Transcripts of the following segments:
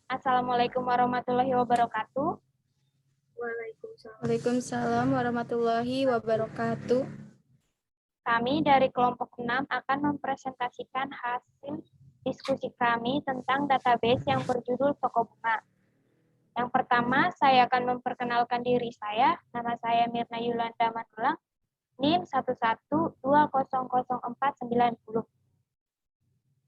Assalamualaikum warahmatullahi wabarakatuh. Waalaikumsalam warahmatullahi wabarakatuh. Kami dari kelompok 6 akan mempresentasikan hasil diskusi kami tentang database yang berjudul Toko Bunga. Yang pertama, saya akan memperkenalkan diri saya. Nama saya Mirna Yulanda Manulang, NIM 112000490.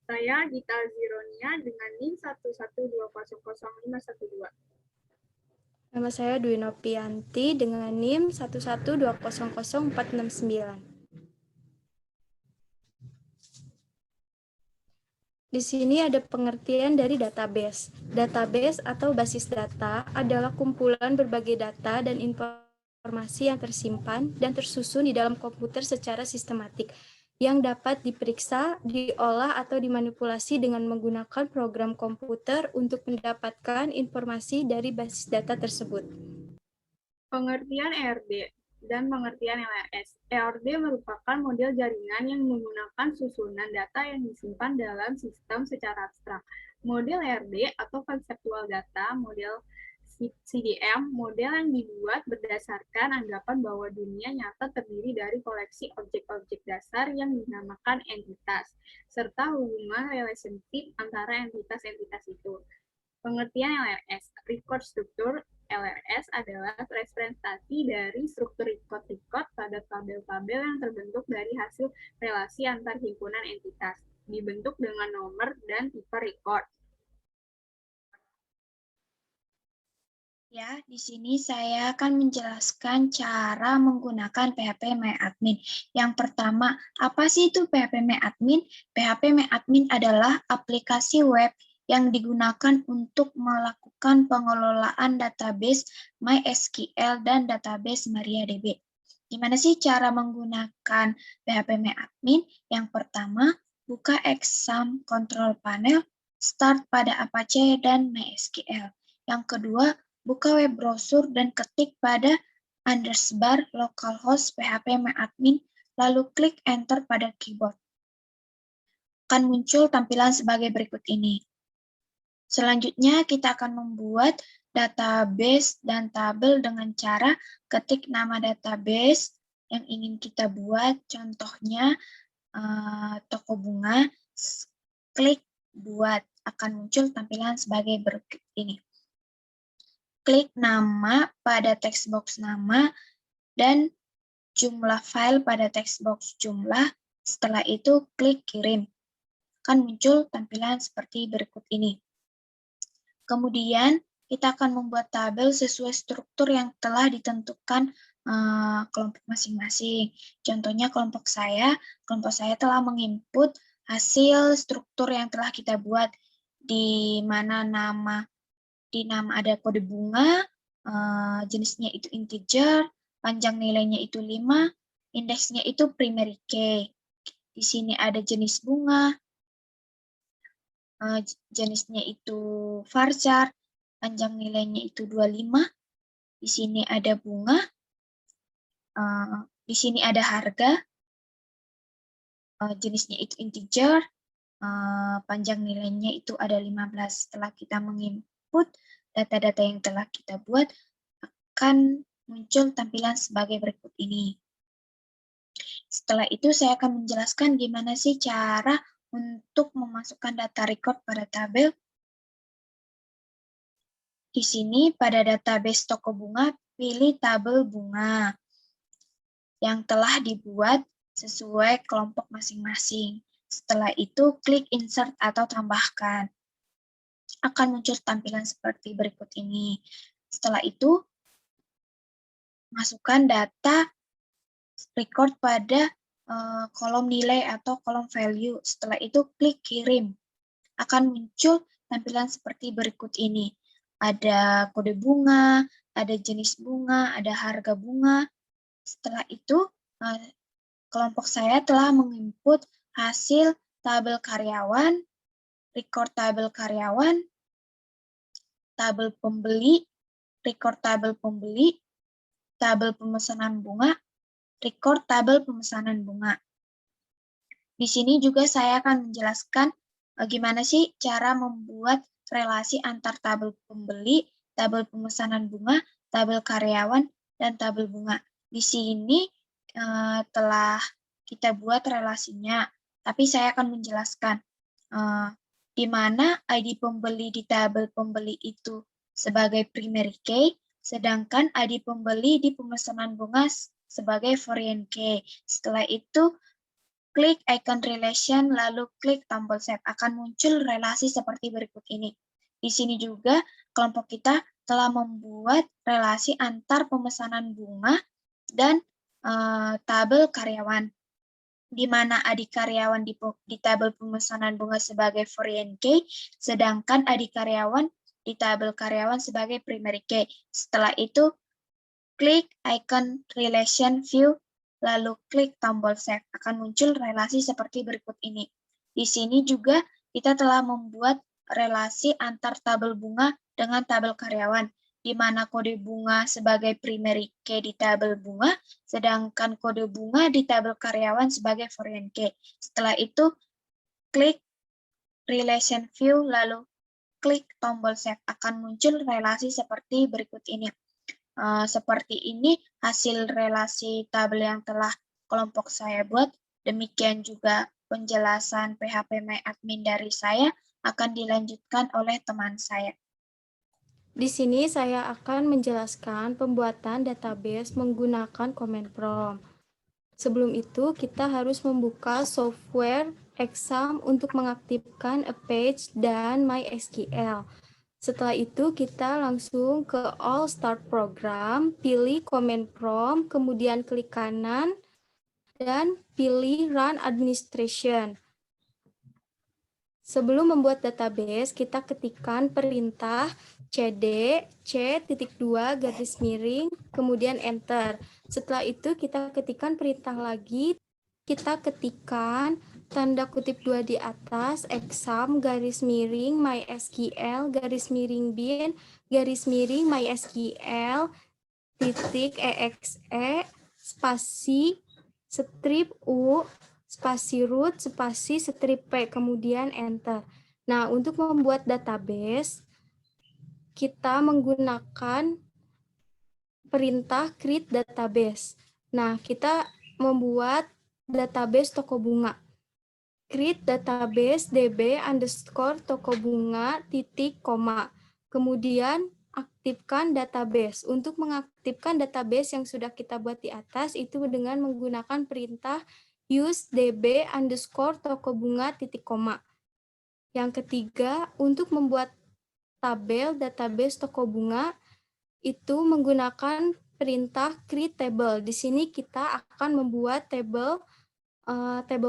Saya Gita Zironia dengan NIM 112000512. Nama saya Dwi Nopianti dengan NIM 112000469. Di sini ada pengertian dari database. Database atau basis data adalah kumpulan berbagai data dan informasi yang tersimpan dan tersusun di dalam komputer secara sistematik, yang dapat diperiksa, diolah, atau dimanipulasi dengan menggunakan program komputer untuk mendapatkan informasi dari basis data tersebut. Pengertian ERD dan pengertian LRS. ERD merupakan model jaringan yang menggunakan susunan data yang disimpan dalam sistem secara abstrak. Model ERD atau konseptual data, model CDM, model yang dibuat berdasarkan anggapan bahwa dunia nyata terdiri dari koleksi objek-objek dasar yang dinamakan entitas, serta hubungan relationship antara entitas-entitas itu. Pengertian LRS, record struktur. LRS adalah representasi dari struktur record pada tabel-tabel yang terbentuk dari hasil relasi antar himpunan entitas, dibentuk dengan nomor dan tipe record. Ya, di sini saya akan menjelaskan cara menggunakan PHP MyAdmin. Yang pertama, apa sih itu PHP MyAdmin? PHP MyAdmin adalah aplikasi web yang digunakan untuk melakukan pengelolaan database MySQL dan database MariaDB. Gimana sih cara menggunakan PHP MyAdmin? Yang pertama, buka exam control panel, start pada Apache dan MySQL. Yang kedua, buka web browser dan ketik pada _ localhost php myadmin, lalu klik enter pada keyboard. Akan muncul tampilan sebagai berikut ini. Selanjutnya kita akan membuat database dan tabel dengan cara ketik nama database yang ingin kita buat. Contohnya toko bunga, klik buat, akan muncul tampilan sebagai berikut ini. Klik nama pada text box nama dan jumlah file pada text box jumlah. Setelah itu klik kirim. Akan muncul tampilan seperti berikut ini. Kemudian kita akan membuat tabel sesuai struktur yang telah ditentukan kelompok masing-masing. Contohnya kelompok saya telah menginput hasil struktur yang telah kita buat, di mana nama ada kode bunga, jenisnya itu integer, panjang nilainya itu 5, indeksnya itu primary key. Di sini ada jenis bunga, jenisnya itu varchar, panjang nilainya itu 25. Di sini ada bunga, di sini ada harga, jenisnya itu integer, panjang nilainya itu ada 15. Setelah kita menginput data-data yang telah kita buat, akan muncul tampilan sebagai berikut ini. Setelah itu saya akan menjelaskan gimana sih cara untuk memasukkan data record pada tabel. Di sini pada database toko bunga, pilih tabel bunga yang telah dibuat sesuai kelompok masing-masing. Setelah itu klik insert atau tambahkan. Akan muncul tampilan seperti berikut ini. Setelah itu, masukkan data record pada kolom nilai atau kolom value. Setelah itu, klik kirim. Akan muncul tampilan seperti berikut ini. Ada kode bunga, ada jenis bunga, ada harga bunga. Setelah itu, kelompok saya telah menginput hasil tabel karyawan, record tabel karyawan, tabel pembeli, record tabel pembeli, tabel pemesanan bunga, record tabel pemesanan bunga. Di sini juga saya akan menjelaskan bagaimana sih cara membuat relasi antar tabel pembeli, tabel pemesanan bunga, tabel karyawan, dan tabel bunga. Di sini telah kita buat relasinya, tapi saya akan menjelaskan di mana ID pembeli di tabel pembeli itu sebagai primary key, sedangkan ID pembeli di pemesanan bunga sebagai foreign key. Setelah itu, klik icon relation, lalu klik tombol save. Akan muncul relasi seperti berikut ini. Di sini juga kelompok kita telah membuat relasi antar pemesanan bunga dan tabel karyawan, di mana adik karyawan di tabel pemesanan bunga sebagai foreign key, sedangkan adik karyawan di tabel karyawan sebagai primary key. Setelah itu, klik icon relation view, lalu klik tombol save. Akan muncul relasi seperti berikut ini. Di sini juga kita telah membuat relasi antar tabel bunga dengan tabel karyawan, di mana kode bunga sebagai primary key di tabel bunga, sedangkan kode bunga di tabel karyawan sebagai foreign key. Setelah itu, klik relation view, lalu klik tombol save. Akan muncul relasi seperti berikut ini. Seperti ini hasil relasi tabel yang telah kelompok saya buat. Demikian juga penjelasan PHP MyAdmin dari saya akan dilanjutkan oleh teman saya. Di sini saya akan menjelaskan pembuatan database menggunakan command prompt. Sebelum itu, kita harus membuka software Exam untuk mengaktifkan a page dan MySQL. Setelah itu, kita langsung ke All Start Program, pilih Command Prompt, kemudian klik kanan, dan pilih Run Administration. Sebelum membuat database, kita ketikkan perintah cd c.2 garis miring, kemudian Enter. Setelah itu, kita ketikkan perintah lagi, kita ketikkan tanda kutip 2 di atas, exam, garis miring, MySQL, garis miring bin, garis miring, MySQL, titik exe, spasi, strip u, spasi root, spasi, strip p, kemudian enter. Nah, untuk membuat database, kita menggunakan perintah create database. Nah, kita membuat database toko bunga. Create database db underscore toko bunga titik koma. Kemudian aktifkan database. Untuk mengaktifkan database yang sudah kita buat di atas itu dengan menggunakan perintah use db underscore toko bunga titik koma. Yang ketiga, untuk membuat tabel database toko bunga itu menggunakan perintah create table. Di sini kita akan membuat tabel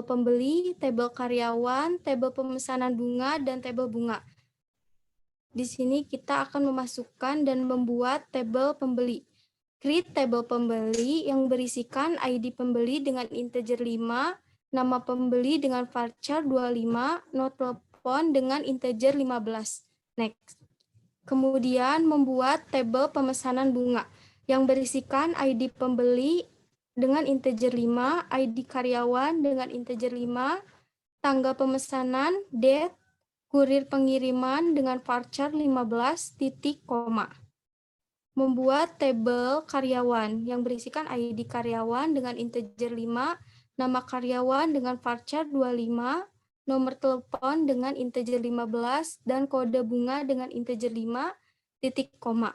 pembeli, tabel karyawan, tabel pemesanan bunga, dan tabel bunga. Di sini kita akan memasukkan dan membuat tabel pembeli. Create tabel pembeli yang berisikan ID pembeli dengan integer 5, nama pembeli dengan varchar 25, not telepon dengan integer 15. Next. Kemudian membuat tabel pemesanan bunga yang berisikan ID pembeli dengan integer 5, ID karyawan dengan integer 5, tanggal pemesanan, date, kurir pengiriman dengan varchar 15, titik, koma. Membuat tabel karyawan yang berisikan ID karyawan dengan integer 5, nama karyawan dengan varchar 25, nomor telepon dengan integer 15, dan kode bunga dengan integer 5, titik, koma.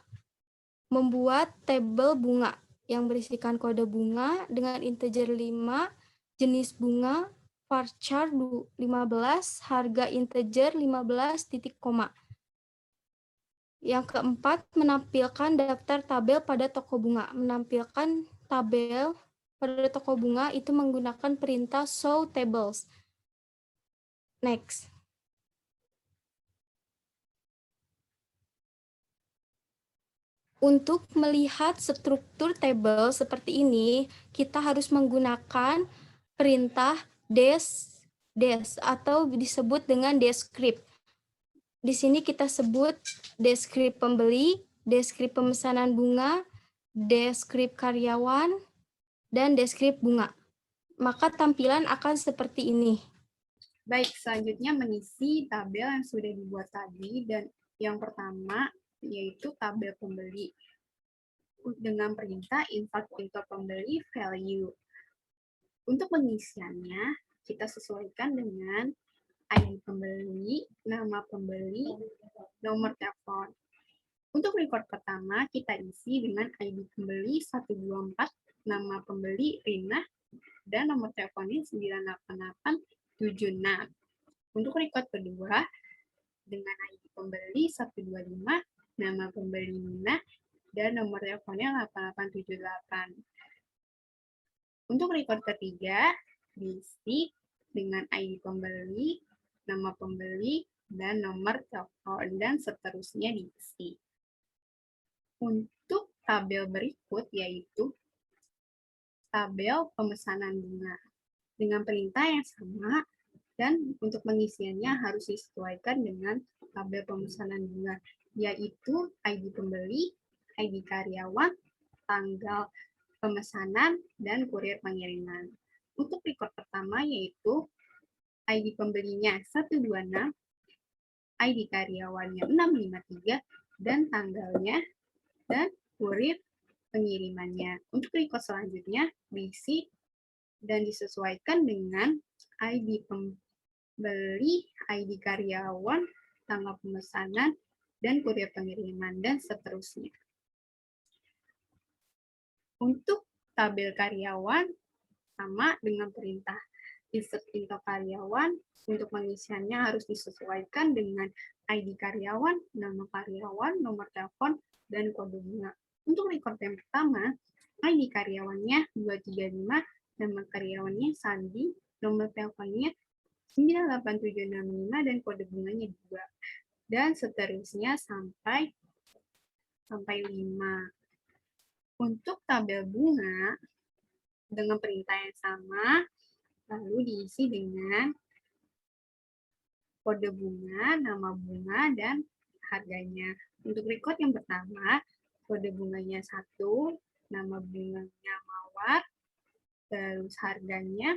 Membuat tabel bunga yang berisikan kode bunga dengan integer 5, jenis bunga, varchar 15, harga integer 15, titik, koma. Yang keempat, menampilkan daftar tabel pada toko bunga. Menampilkan tabel pada toko bunga itu menggunakan perintah show tables. Next. Untuk melihat struktur tabel seperti ini, kita harus menggunakan perintah des atau disebut dengan descript. Di sini kita sebut descript pembeli, descript pemesanan bunga, descript karyawan, dan descript bunga. Maka tampilan akan seperti ini. Baik, selanjutnya mengisi tabel yang sudah dibuat tadi dan Yang pertama yaitu tabel pembeli dengan perintah insert into pembeli value. Untuk pengisiannya, kita sesuaikan dengan ID pembeli, nama pembeli, nomor telepon. Untuk record pertama, kita isi dengan ID pembeli 124, nama pembeli Rina, dan nomor teleponnya 98876. Untuk record kedua, dengan ID pembeli 125, nama pembeli Nina, dan nomor teleponnya 8878. Untuk record ketiga, diisi dengan ID pembeli, nama pembeli, dan nomor telepon, dan seterusnya diisi. Untuk tabel berikut yaitu tabel pemesanan bunga. Dengan perintah yang sama, dan untuk pengisiannya harus disesuaikan dengan tabel pemesanan bunga, yaitu ID pembeli, ID karyawan, tanggal pemesanan, dan kurir pengiriman. Untuk record pertama yaitu ID pembelinya 126, ID karyawannya 653, dan tanggalnya, dan kurir pengirimannya. Untuk record selanjutnya diisi dan disesuaikan dengan ID pembeli, ID karyawan, tanggal pemesanan, dan kurir pengiriman, dan seterusnya. Untuk tabel karyawan, sama dengan perintah insert into karyawan. Untuk pengisiannya harus disesuaikan dengan ID karyawan, nama karyawan, nomor telepon, dan kode bunga. Untuk record yang pertama, ID karyawannya 235, nama karyawannya Sandi, nomor teleponnya 98765, dan kode bunganya 2. Dan seterusnya sampai 5. Untuk tabel bunga, dengan perintah yang sama, lalu diisi dengan kode bunga, nama bunga, dan harganya. Untuk record yang pertama, kode bunganya 1, nama bunganya Mawar, terus harganya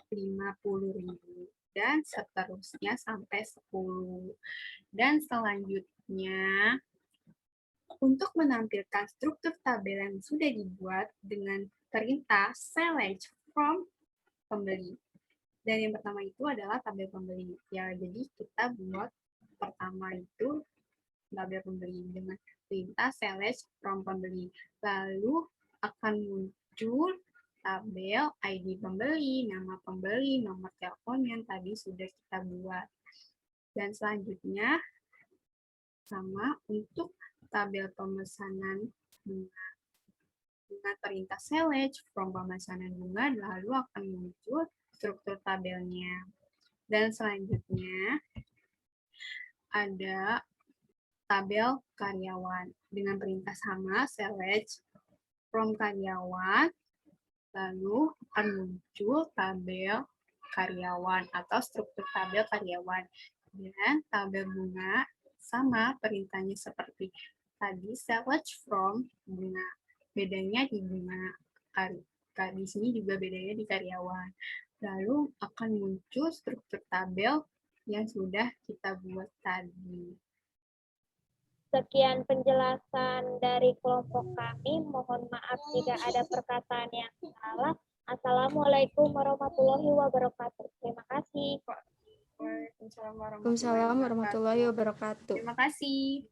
50.000, dan seterusnya sampai 10. Dan selanjutnya, untuk menampilkan struktur tabel yang sudah dibuat dengan perintah select from pembeli. Dan yang pertama itu adalah tabel pembeli. Ya, jadi kita buat pertama itu tabel pembeli dengan perintah select from pembeli. Lalu akan muncul tabel ID pembeli, nama pembeli, nomor telepon yang tadi sudah kita buat. Dan selanjutnya sama untuk tabel pemesanan bunga. Dengan perintah select from pemesanan bunga, lalu akan muncul struktur tabelnya. Dan selanjutnya ada tabel karyawan. Dengan perintah sama, select from karyawan, lalu akan muncul tabel karyawan atau struktur tabel karyawan. Dan tabel bunga sama perintahnya seperti tadi, select from bunga. Bedanya di bunga, di sini juga bedanya di karyawan. Lalu akan muncul struktur tabel yang sudah kita buat tadi. Sekian penjelasan dari kelompok kami. Mohon maaf jika ada perkataan yang salah. Assalamualaikum warahmatullahi wabarakatuh. Terima kasih. Waalaikumsalam Waalaikumsalam warahmatullahi wabarakatuh. Terima kasih.